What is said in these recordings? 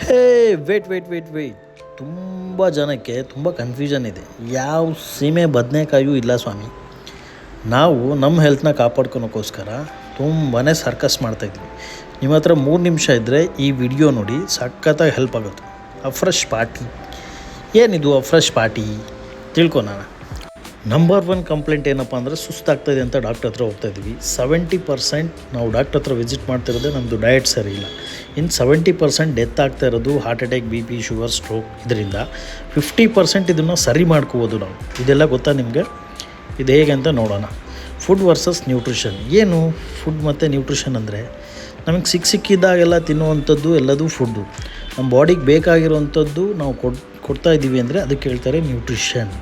ಹೇ wait ತುಂಬ ಜನಕ್ಕೆ ತುಂಬ ಕನ್ಫ್ಯೂಷನ್ ಇದೆ. ಯಾವ ಸೀಮೆ ಬದನೆಕಾಯೂ ಇಲ್ಲ ಸ್ವಾಮಿ. ನಾವು ನಮ್ಮ ಹೆಲ್ತ್ನ ಕಾಪಾಡ್ಕೊಳಕ್ಕೋಸ್ಕರ ತುಂಬಾ ಸರ್ಕಸ್ ಮಾಡ್ತಾಯಿದ್ವಿ. ನಿಮ್ಮ ಹತ್ರ 3 ನಿಮಿಷ ಇದ್ದರೆ ಈ ವಿಡಿಯೋ ನೋಡಿ, ಸಖತ್ತಾಗಿ ಹೆಲ್ಪ್ ಆಗುತ್ತೆ. ಅಫ್ರೆಶ್ ಪಾರ್ಟಿ ಏನಿದು? ಅಫ್ರೆಶ್ ಪಾರ್ಟಿ ತಿಳ್ಕೊಣ. ನಂಬರ್ 1 ಕಂಪ್ಲೇಂಟ್ ಏನಪ್ಪ ಅಂದರೆ ಸುಸ್ತಾಗ್ತಾಯಿದೆ ಅಂತ ಡಾಕ್ಟ್ರ್ ಹತ್ರ ಹೋಗ್ತಾಯಿದ್ವಿ. 70% ನಾವು ಡಾಕ್ಟ್ರ್ ಹತ್ರ ವಿಸಿಟ್ ಮಾಡ್ತಿರೋದೇ ನಮ್ಮದು ಡಯಟ್ ಸರಿ ಇಲ್ಲ. ಇನ್ನು 70% ಡೆತ್ ಆಗ್ತಾ ಇರೋದು heart attack, B P, sugar, stroke. ಇದರಿಂದ 50% ಇದನ್ನು ಸರಿ ಮಾಡ್ಕೋಬೋದು ನಾವು. ಇದೆಲ್ಲ ಗೊತ್ತಾ ನಿಮಗೆ? ಇದು ಹೇಗೆ ಅಂತ ನೋಡೋಣ. Food versus nutrition. ಏನು ಫುಡ್ ಮತ್ತು ನ್ಯೂಟ್ರಿಷನ್ ಅಂದರೆ, ನಮಗೆ ಸಿಕ್ಕಿದ್ದಾಗೆಲ್ಲ ತಿನ್ನುವಂಥದ್ದು ಎಲ್ಲದೂ ಫುಡ್ಡು. ನಮ್ಮ ಬಾಡಿಗೆ ಬೇಕಾಗಿರುವಂಥದ್ದು ನಾವು ಕೊಡ್ತಾಯಿದ್ದೀವಿ ಅಂದರೆ ಅದಕ್ಕೆ ಹೇಳ್ತಾರೆ ನ್ಯೂಟ್ರಿಷನ್.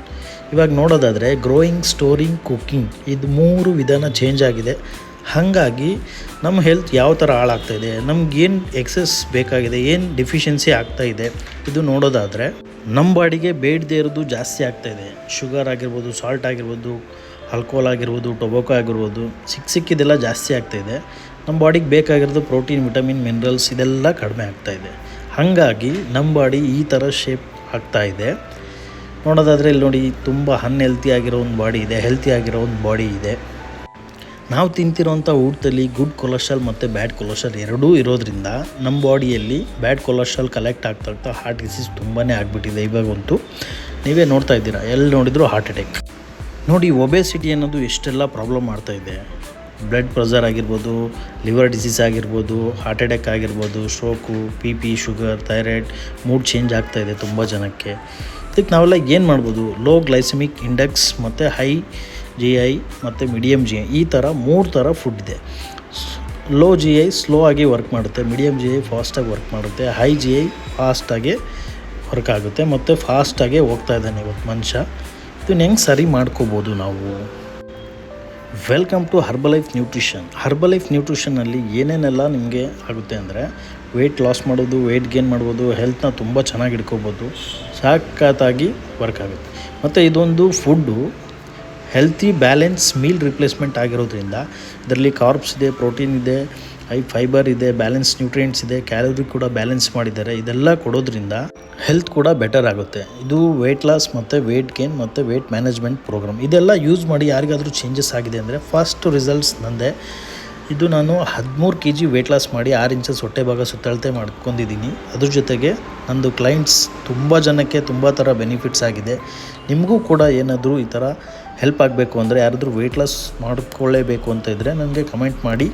ಇವಾಗ ನೋಡೋದಾದರೆ ಗ್ರೋಯಿಂಗ್, ಸ್ಟೋರಿಂಗ್, ಕುಕ್ಕಿಂಗ್, ಇದು 3 ವಿಧಾನ ಚೇಂಜ್ ಆಗಿದೆ. ಹಾಗಾಗಿ ನಮ್ಮ ಹೆಲ್ತ್ ಯಾವ ಥರ ಹಾಳಾಗ್ತಾಯಿದೆ, ನಮಗೇನು ಎಕ್ಸಸ್ ಬೇಕಾಗಿದೆ, ಏನು ಡಿಫಿಷಿಯನ್ಸಿ ಆಗ್ತಾಯಿದೆ, ಇದು ನೋಡೋದಾದರೆ ನಮ್ಮ ಬಾಡಿಗೆ ಬೇಡದೇ ಇರೋದು ಜಾಸ್ತಿ ಆಗ್ತಾಯಿದೆ. ಶುಗರ್ ಆಗಿರ್ಬೋದು, ಸಾಲ್ಟ್ ಆಗಿರ್ಬೋದು, ಆಲ್ಕೋಹಾಲ್ ಆಗಿರ್ಬೋದು, ಟೊಬೊಕೊ ಆಗಿರ್ಬೋದು, ಸಿಕ್ಕಿದ್ದೆಲ್ಲ ಜಾಸ್ತಿ ಆಗ್ತಾಯಿದೆ. ನಮ್ಮ ಬಾಡಿಗೆ ಬೇಕಾಗಿರೋದು ಪ್ರೋಟೀನ್, ವಿಟಮಿನ್, ಮಿನರಲ್ಸ್ ಇದೆಲ್ಲ ಕಡಿಮೆ ಆಗ್ತಾಯಿದೆ. ಹಾಗಾಗಿ ನಮ್ಮ ಬಾಡಿ ಈ ಥರ ಶೇಪ್ ಆಗ್ತಾಯಿದೆ. ನೋಡೋದಾದರೆ ಇಲ್ಲಿ ನೋಡಿ, ತುಂಬ ಅನ್ಹೆಲ್ತಿ ಆಗಿರೋ ಒಂದು ಬಾಡಿ ಇದೆ, ಹೆಲ್ತಿ ಆಗಿರೋ ಒಂದು ಬಾಡಿ ಇದೆ. ನಾವು ತಿಂತಿರೋಂಥ ಊಟದಲ್ಲಿ ಗುಡ್ ಕೊಲೆಸ್ಟ್ರಾಲ್ ಮತ್ತು ಬ್ಯಾಡ್ ಕೊಲೆಸ್ಟ್ರಾಲ್ ಎರಡೂ ಇರೋದ್ರಿಂದ ನಮ್ಮ ಬಾಡಿಯಲ್ಲಿ ಬ್ಯಾಡ್ ಕೊಲೆಸ್ಟ್ರಾಲ್ ಕಲೆಕ್ಟ್ ಆಗ್ತಾ ಹಾರ್ಟ್ ಡಿಸೀಸ್ ತುಂಬಾ ಆಗಿಬಿಟ್ಟಿದೆ. ಇವಾಗಂತೂ ನೀವೇ ನೋಡ್ತಾ ಇದ್ದೀರಾ, ಎಲ್ಲಿ ನೋಡಿದರೂ ಹಾರ್ಟ್ ಅಟ್ಯಾಕ್. ನೋಡಿ, ಒಬೆಸಿಟಿ ಅನ್ನೋದು ಎಷ್ಟೆಲ್ಲ ಪ್ರಾಬ್ಲಮ್ ಮಾಡ್ತಾಯಿದೆ. ಬ್ಲಡ್ ಪ್ರೆಷರ್ ಆಗಿರ್ಬೋದು, ಲಿವರ್ ಡಿಸೀಸ್ ಆಗಿರ್ಬೋದು, ಹಾರ್ಟ್ ಅಟ್ಯಾಕ್ ಆಗಿರ್ಬೋದು, stroke, P P, sugar, thyroid, mood change ಆಗ್ತಾಯಿದೆ ತುಂಬ ಜನಕ್ಕೆ. ಇದಕ್ಕೆ ನಾವೆಲ್ಲ ಏನು ಮಾಡ್ಬೋದು? ಲೋ ಗ್ಲೈಸಮಿಕ್ ಇಂಡೆಕ್ಸ್ ಮತ್ತು ಹೈ GI ಮತ್ತು ಮೀಡಿಯಮ್ GI, ಈ ಥರ 3 ಥರ ಫುಡ್ ಇದೆ. ಲೋ GI ಸ್ಲೋ ಆಗಿ ವರ್ಕ್ ಮಾಡುತ್ತೆ, ಮೀಡಿಯಮ್ GI ಫಾಸ್ಟಾಗಿ ವರ್ಕ್ ಮಾಡುತ್ತೆ, ಹೈ GI ಫಾಸ್ಟಾಗಿ ವರ್ಕ್ ಆಗುತ್ತೆ ಮತ್ತು ಫಾಸ್ಟಾಗಿ ಹೋಗ್ತಾ ಇದ್ದಾನೆ ಇವತ್ತು ಮನುಷ್ಯ. ಇದನ್ನ ಹೆಂಗೆ ಸರಿ ಮಾಡ್ಕೋಬೋದು ನಾವು? Welcome to Herbalife nutrition. Herbalife ನ್ಯೂಟ್ರಿಷನ್ನಲ್ಲಿ ಏನೇನೆಲ್ಲ ನಿಮಗೆ ಆಗುತ್ತೆ ಅಂದರೆ, ವೆಯ್ಟ್ ಲಾಸ್ ಮಾಡೋದು, ವೆಯ್ಟ್ ಗೇನ್ ಮಾಡ್ಬೋದು, ಹೆಲ್ತ್ನ ತುಂಬ ಚೆನ್ನಾಗಿ ಇಟ್ಕೋಬೋದು, ಸಖತ್ತಾಗಿ ವರ್ಕ್ ಆಗುತ್ತೆ. ಮತ್ತು ಇದೊಂದು food healthy balance meal replacement ಆಗಿರೋದ್ರಿಂದ ಇದರಲ್ಲಿ ಕಾರ್ಬ್ಸ್ ಇದೆ, ಪ್ರೋಟೀನ್ ಇದೆ, ಹೈ ಫೈಬರ್ ಇದೆ, ಬ್ಯಾಲೆನ್ಸ್ ನ್ಯೂಟ್ರಿಯೆಂಟ್ಸ್ ಇದೆ, ಕ್ಯಾಲೋರಿ ಕೂಡ ಬ್ಯಾಲೆನ್ಸ್ ಮಾಡಿದ್ದಾರೆ. ಇದೆಲ್ಲ ಕೊಡೋದ್ರಿಂದ ಹೆಲ್ತ್ ಕೂಡ ಬೆಟರ್ ಆಗುತ್ತೆ. ಇದು ವೆಯ್ಟ್ ಲಾಸ್ ಮತ್ತು ವೆಯ್ಟ್ ಗೇನ್ ಮತ್ತು ವೆಯ್ಟ್ ಮ್ಯಾನೇಜ್ಮೆಂಟ್ ಪ್ರೋಗ್ರಾಮ್. ಇದೆಲ್ಲ ಯೂಸ್ ಮಾಡಿ ಯಾರಿಗಾದರೂ ಚೇಂಜಸ್ ಆಗಿದೆ ಅಂದರೆ ಫಸ್ಟ್ ರಿಸಲ್ಟ್ಸ್ ನಂದೆ. ಇದು ನಾನು 13 kg ವೆಯ್ಟ್ ಲಾಸ್ ಮಾಡಿ 6 ಇಂಚಸ್ ಹೊಟ್ಟೆ ಭಾಗ ಸುತ್ತಳತೆ ಮಾಡ್ಕೊಂಡಿದ್ದೀನಿ. ಅದ್ರ ಜೊತೆಗೆ ನಂದು ಕ್ಲೈಂಟ್ಸ್ ತುಂಬ ಜನಕ್ಕೆ ತುಂಬ ಥರ ಬೆನಿಫಿಟ್ಸ್ ಆಗಿದೆ. ನಿಮಗೂ ಕೂಡ ಏನಾದರೂ ಈ ಥರ ಹೆಲ್ಪ್ ಆಗಬೇಕು ಅಂದರೆ, ಯಾರಾದರೂ ವೆಯ್ಟ್ ಲಾಸ್ ಮಾಡ್ಕೊಳ್ಳೇಬೇಕು ಅಂತ ಇದ್ದರೆ ನನಗೆ ಕಮೆಂಟ್ ಮಾಡಿ.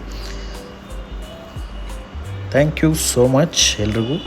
ಥ್ಯಾಂಕ್ ಯು ಸೋ ಮಚ್ ಎಲ್ರಿಗೂ.